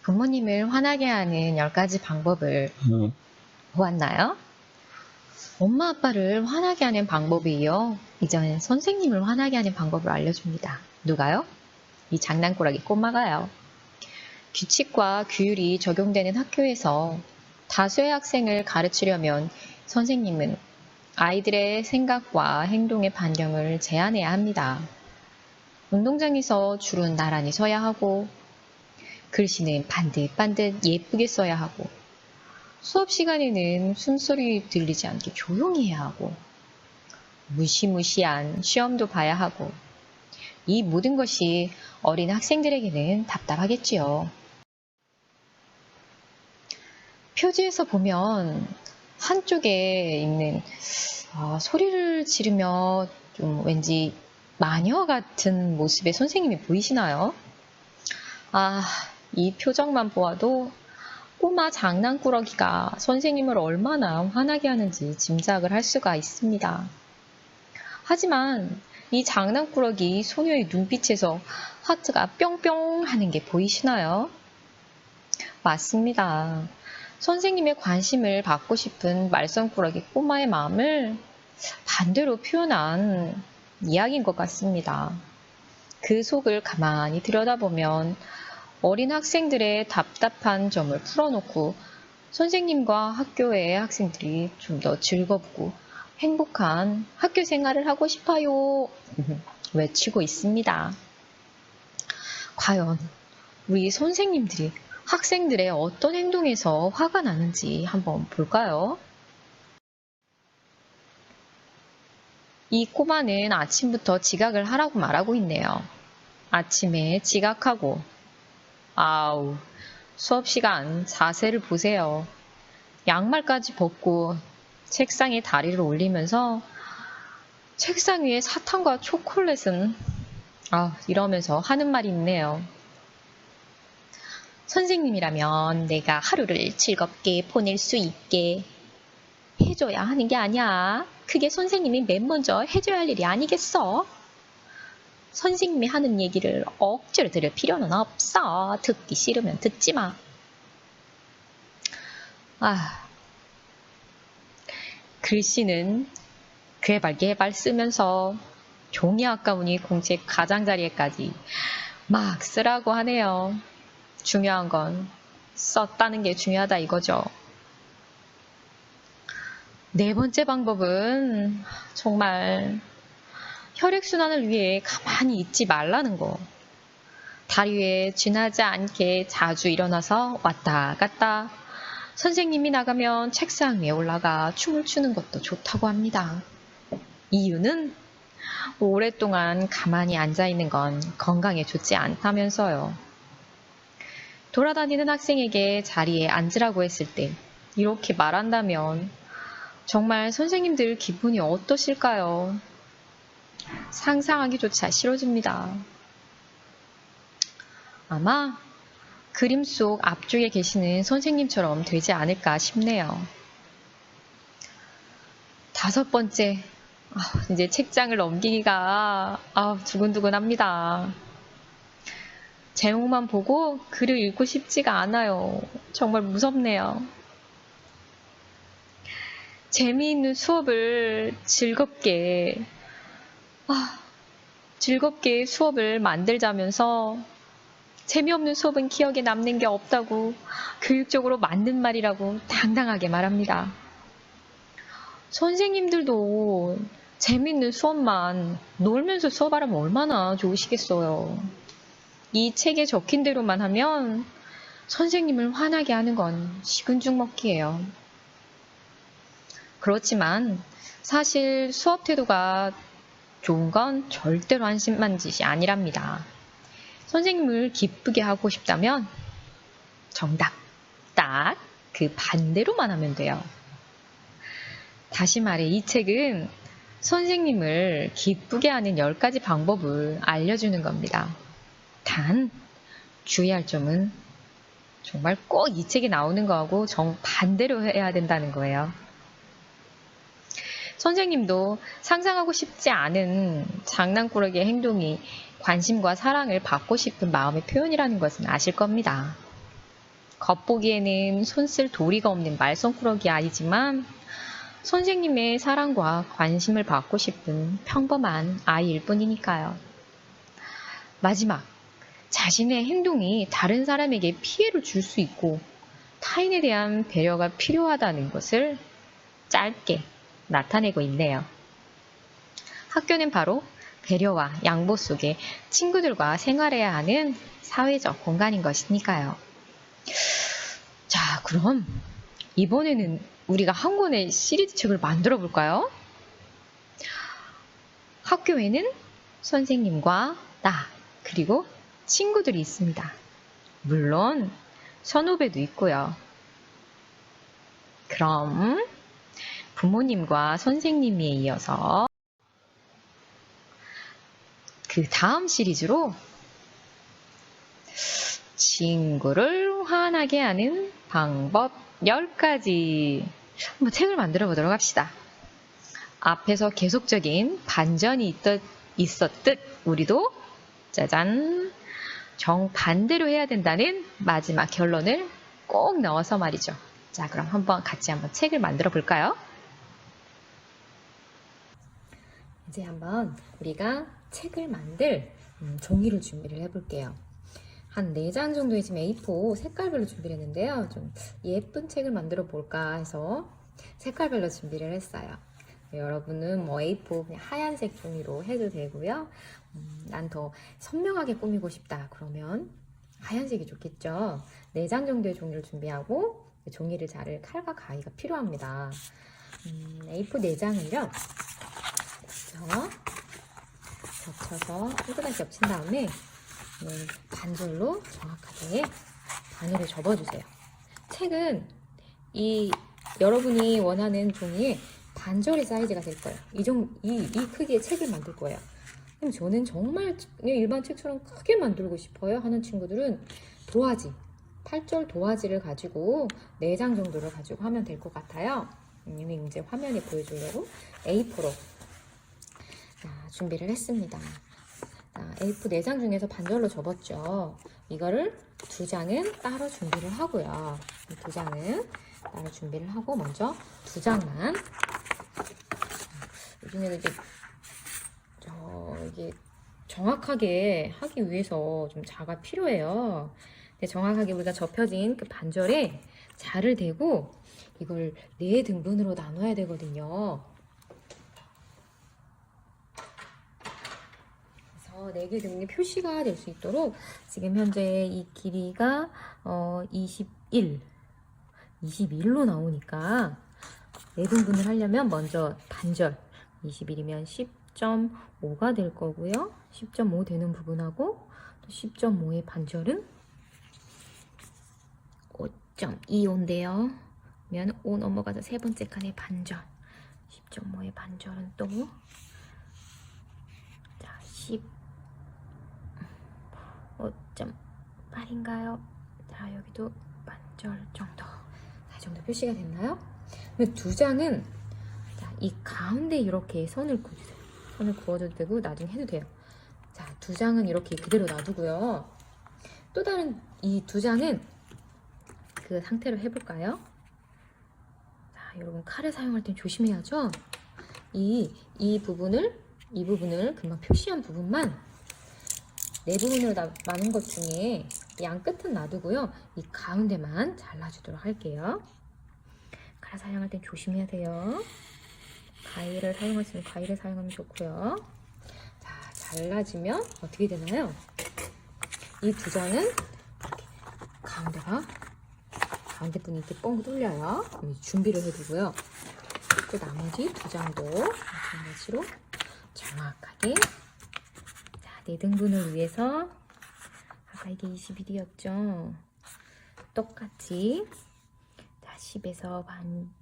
부모님을 화나게 하는 10가지 방법을 보았나요? 엄마 아빠를 화나게 하는 방법에 이어 이제는 선생님을 화나게 하는 방법을 알려줍니다. 누가요? 이 장난꾸러기 꼬마가요. 규칙과 규율이 적용되는 학교에서 다수의 학생을 가르치려면 선생님은 아이들의 생각과 행동의 반경을 제한해야 합니다. 운동장에서 줄은 나란히 서야 하고 글씨는 반듯반듯 예쁘게 써야 하고 수업 시간에는 숨소리 들리지 않게 조용히 해야 하고 무시무시한 시험도 봐야 하고 이 모든 것이 어린 학생들에게는 답답하겠지요. 표지에서 보면 한쪽에 있는 소리를 지르며 좀 왠지 마녀 같은 모습의 선생님이 보이시나요? 이 표정만 보아도 꼬마 장난꾸러기가 선생님을 얼마나 화나게 하는지 짐작을 할 수가 있습니다. 하지만 이 장난꾸러기 소녀의 눈빛에서 하트가 뿅뿅 하는 게 보이시나요? 맞습니다. 선생님의 관심을 받고 싶은 말썽꾸러기 꼬마의 마음을 반대로 표현한 이야기인 것 같습니다. 그 속을 가만히 들여다보면 어린 학생들의 답답한 점을 풀어놓고 선생님과 학교의 학생들이 좀 더 즐겁고 행복한 학교 생활을 하고 싶어요 외치고 있습니다. 과연 우리 선생님들이 학생들의 어떤 행동에서 화가 나는지 한번 볼까요? 이 꼬마는 아침부터 지각을 하라고 말하고 있네요. 아침에 지각하고 수업 시간 자세를 보세요. 양말까지 벗고 책상에 다리를 올리면서 책상 위에 사탕과 초콜릿은 이러면서 하는 말이 있네요. 선생님이라면 내가 하루를 즐겁게 보낼 수 있게 해줘야 하는 게 아니야. 그게 선생님이 맨 먼저 해줘야 할 일이 아니겠어? 선생님이 하는 얘기를 억지로 들을 필요는 없어. 듣기 싫으면 듣지 마. 글씨는 괴발괴발 쓰면서 종이 아까우니 공책 가장자리에까지 막 쓰라고 하네요. 중요한 건 썼다는 게 중요하다 이거죠. 네 번째 방법은 정말 혈액순환을 위해 가만히 있지 말라는 거. 다리 위에 지나지 않게 자주 일어나서 왔다 갔다. 선생님이 나가면 책상 위에 올라가 춤을 추는 것도 좋다고 합니다. 이유는 오랫동안 가만히 앉아있는 건 건강에 좋지 않다면서요. 돌아다니는 학생에게 자리에 앉으라고 했을 때 이렇게 말한다면 정말 선생님들 기분이 어떠실까요? 상상하기조차 싫어집니다. 아마 그림 속 앞쪽에 계시는 선생님처럼 되지 않을까 싶네요. 다섯 번째, 이제 책장을 넘기기가 두근두근합니다. 제목만 보고 글을 읽고 싶지가 않아요. 정말 무섭네요. 재미있는 수업을 즐겁게 수업을 만들자면서 재미없는 수업은 기억에 남는 게 없다고 교육적으로 맞는 말이라고 당당하게 말합니다. 선생님들도 재미있는 수업만 놀면서 수업하라면 얼마나 좋으시겠어요. 이 책에 적힌 대로만 하면 선생님을 화나게 하는 건 식은 죽 먹기예요. 그렇지만 사실 수업 태도가 좋은 건 절대로 한심한 짓이 아니랍니다. 선생님을 기쁘게 하고 싶다면 정답, 딱 그 반대로만 하면 돼요. 다시 말해 이 책은 선생님을 기쁘게 하는 10가지 방법을 알려주는 겁니다. 단 주의할 점은 정말 꼭 이 책에 나오는 거하고 정반대로 해야 된다는 거예요. 선생님도 상상하고 싶지 않은 장난꾸러기의 행동이 관심과 사랑을 받고 싶은 마음의 표현이라는 것은 아실 겁니다. 겉보기에는 손 쓸 도리가 없는 말썽꾸러기 아이지만 선생님의 사랑과 관심을 받고 싶은 평범한 아이일 뿐이니까요. 마지막, 자신의 행동이 다른 사람에게 피해를 줄 수 있고 타인에 대한 배려가 필요하다는 것을 짧게 나타내고 있네요. 학교는 바로 배려와 양보 속에 친구들과 생활해야 하는 사회적 공간인 것이니까요. 자, 그럼 이번에는 우리가 한 권의 시리즈 책을 만들어 볼까요? 학교에는 선생님과 나, 그리고 친구들이 있습니다. 물론 선후배도 있고요. 그럼 부모님과 선생님에 이어서 그 다음 시리즈로 친구를 화나게 하는 방법 10가지 한번 책을 만들어 보도록 합시다. 앞에서 계속적인 반전이 있었듯 우리도 짜잔 정반대로 해야 된다는 마지막 결론을 꼭 넣어서 말이죠. 자, 그럼 같이 한번 책을 만들어 볼까요? 이제 한번 우리가 책을 만들 종이를 준비를 해볼게요. 한 4장 정도의 지금 A4 색깔별로 준비를 했는데요. 좀 예쁜 책을 만들어 볼까 해서 색깔별로 준비를 했어요. 여러분은 뭐 A4 그냥 하얀색 종이로 해도 되고요. 난 더 선명하게 꾸미고 싶다 그러면 하얀색이 좋겠죠. 4장 정도의 종이를 준비하고 종이를 자를 칼과 가위가 필요합니다. A4 4장을요. 겹쳐서 깨끗하게 겹친 다음에 반절로 정확하게 반으로 접어주세요. 책은 여러분이 원하는 종이에 반절의 사이즈가 될 거예요. 이 크기의 책을 만들 거예요. 그럼 저는 정말 그냥 일반 책처럼 크게 만들고 싶어요 하는 친구들은 도화지, 8절 도화지를 가지고 4장 정도를 가지고 하면 될 것 같아요. 이제 화면에 보여주려고 A4로 준비를 했습니다. A4 4장 중에서 반절로 접었죠. 이거를 2장은 따로 준비를 하고요. 2장은 따로 준비를 하고 먼저 2장만 요즘에는 이게 정확하게 하기 위해서 좀 자가 필요해요. 근데 정확하게 우리가 접혀진 그 반절에 자를 대고 이걸 4등분으로 나눠야 되거든요. 그래서 4개 등분의 표시가 될 수 있도록 지금 현재 이 길이가 21로 나오니까 4등분을 하려면 먼저 반절 21이면 10.5가 될 거고요. 10.5 되는 부분하고 또 10.5의 반절은 5.25인데요. 그러면 5 넘어가서 세 번째 칸의 반절 10.5의 반절은 또 15.8인가요? 자, 여기도 반절 정도. 이 정도 표시가 됐나요? 그러면 2장은 이 가운데 이렇게 선을 그어주세요. 선을 그어줘도 되고 나중에 해도 돼요. 자, 2장은 이렇게 그대로 놔두고요. 또 다른 이 2장은 그 상태로 해볼까요? 자, 여러분 칼을 사용할 땐 조심해야죠. 이 부분을 금방 표시한 부분만 4부분으로 나눈 것 중에 양 끝은 놔두고요. 이 가운데만 잘라주도록 할게요. 칼 사용할 땐 조심해야 돼요. 가위를 사용할 수 있는 가위를 사용하면 좋고요. 자, 잘라지면 어떻게 되나요? 이 2장은 이렇게 가운데 분이 이렇게 뻥 뚫려요. 준비를 해두고요. 또 나머지 2장도 마찬가지로 정확하게 4등분을 위해서 아까 이게 21이었죠. 똑같이 10에서 반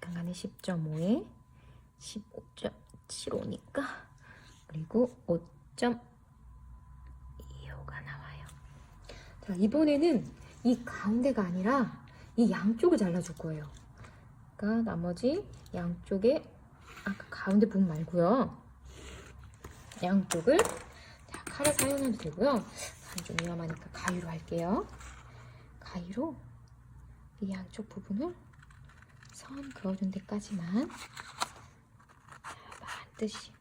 간간에 10.5에 15.75니까 그리고 5.25가 나와요. 자, 이번에는 이 가운데가 아니라 이 양쪽을 잘라줄 거예요. 그러니까 나머지 양쪽에 아까 가운데 부분 말고요. 양쪽을 칼을 사용해도 되고요. 칼은 좀 위험하니까 가위로 할게요. 가위로 이 양쪽 부분을 선 그어준 데까지만 반드시,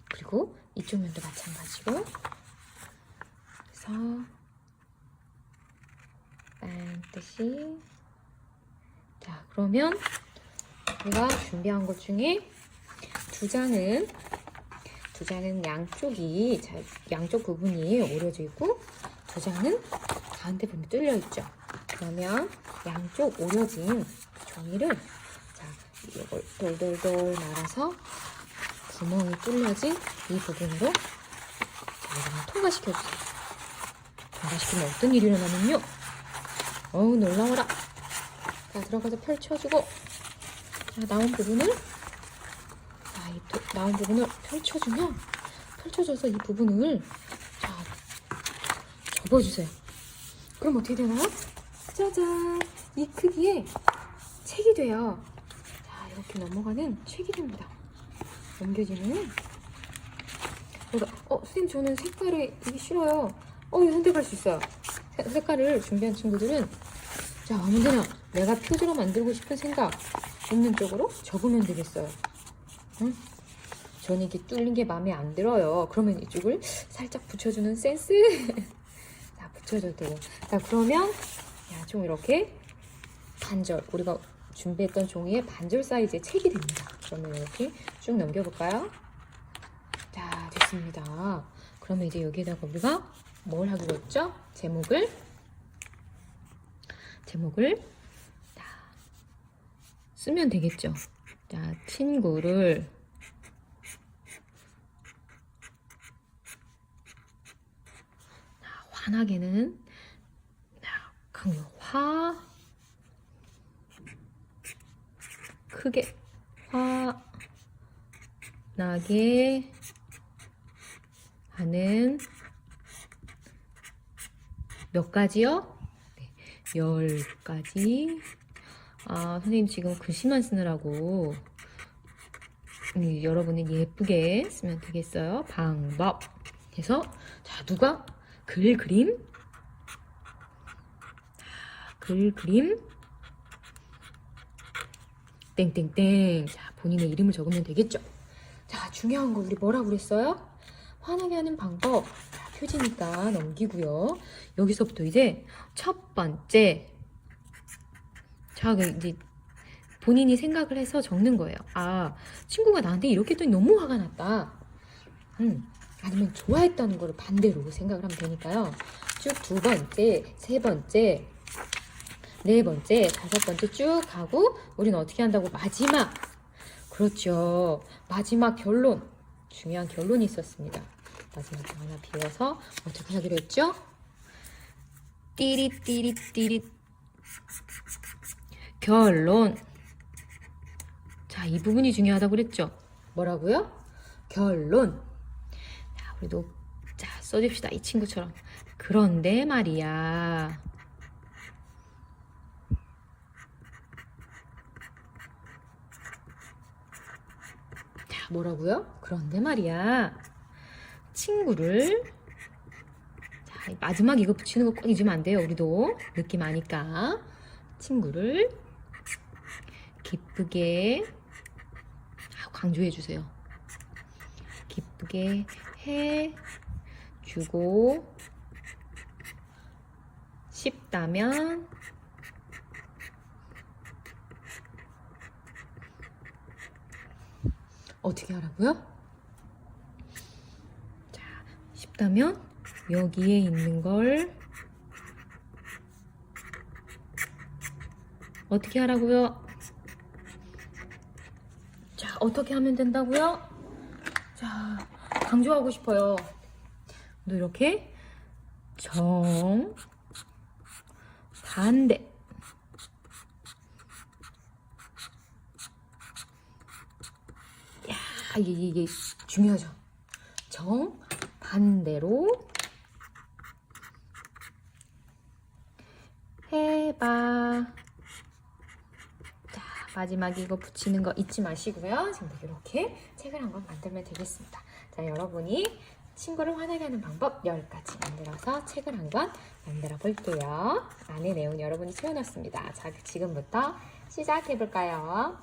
그리고 이쪽 면도 마찬가지로 그래서 반드시. 자, 그러면 우리가 준비한 것 중에 두 장은 양쪽 부분이 오려져 있고, 두 장은 가운데 부분이 뚫려 있죠. 그러면 양쪽 오려진 종이를, 자, 이걸 돌돌돌 말아서 구멍이 뚫려진 이 부분으로, 자, 이걸 통과시켜 주세요. 통과시키면 어떤 일이 일어나면요, 어우 놀라워라. 자, 들어가서 펼쳐주고, 자, 나온 부분을 펼쳐줘서 이 부분을, 자, 접어주세요. 그럼 어떻게 되나요? 짜잔! 이 크기에 책이 돼요. 자, 이렇게 넘어가는 책이 됩니다. 넘겨지는. 선생님, 저는 색깔이 이게 싫어요. 이거 선택할 수 있어요. 색깔을 준비한 친구들은, 자, 아무데나 내가 표지로 만들고 싶은 생각 있는 쪽으로 접으면 되겠어요. 응? 저는 이게 뚫린 게 마음에 안 들어요. 그러면 이쪽을 살짝 붙여주는 센스. 자, 붙여줘도 되고. 자, 그러면 좀 이렇게 반절, 우리가 준비했던 종이의 반절 사이즈의 책이 됩니다. 그러면 이렇게 쭉 넘겨볼까요? 자, 됐습니다. 그러면 이제 여기에다가 우리가 뭘 하기로 했죠? 제목을 자, 쓰면 되겠죠. 자, 친구를 환하게는 크게 화나게 하는 몇 가지요? 네, 10가지. 선생님 지금 글씨만 쓰느라고 여러분이 예쁘게 쓰면 되겠어요. 방법 해서, 자, 누가 글 그림 땡땡땡. 자, 본인의 이름을 적으면 되겠죠. 자, 중요한 거 우리 뭐라고 그랬어요? 화나게 하는 방법. 자, 표지니까 넘기고요. 여기서부터 이제 첫 번째, 자, 이제 본인이 생각을 해서 적는 거예요. 친구가 나한테 이렇게 했더니 너무 화가 났다. 아니면 좋아했던 거를 반대로 생각을 하면 되니까요. 쭉 두 번째, 세 번째, 네 번째, 다섯 번째 쭉 가고, 우리는 어떻게 한다고? 마지막. 그렇죠. 마지막 결론. 중요한 결론이 있었습니다. 마지막에 하나 비워서 어떻게 하기로 했죠? 띠릿 결론. 자, 이 부분이 중요하다고 그랬죠? 뭐라고요? 결론. 자, 우리도 자, 써줍시다. 이 친구처럼. 그런데 말이야. 자, 뭐라고요? 그런데 말이야. 친구를, 자, 마지막 이거 붙이는 거 꼭 잊으면 안 돼요. 우리도 느낌 아니까. 친구를 기쁘게, 강조해 주세요. 기쁘게 해주고 싶다면 어떻게 하라고요? 자, 싶다면 여기에 있는 걸 어떻게 하라고요? 자, 어떻게 하면 된다고요? 자, 강조하고 싶어요. 또 이렇게 정반대. 야, 이게 중요하죠. 정반대로 해봐. 자, 마지막에 이거 붙이는 거 잊지 마시고요. 지금 이렇게 책을 한번 만들면 되겠습니다. 자, 여러분이 친구를 화나게 하는 방법 10가지 만들어서 책을 한권 만들어 볼게요. 안에 내용 여러분이 채워놨습니다. 자, 지금부터 시작해 볼까요?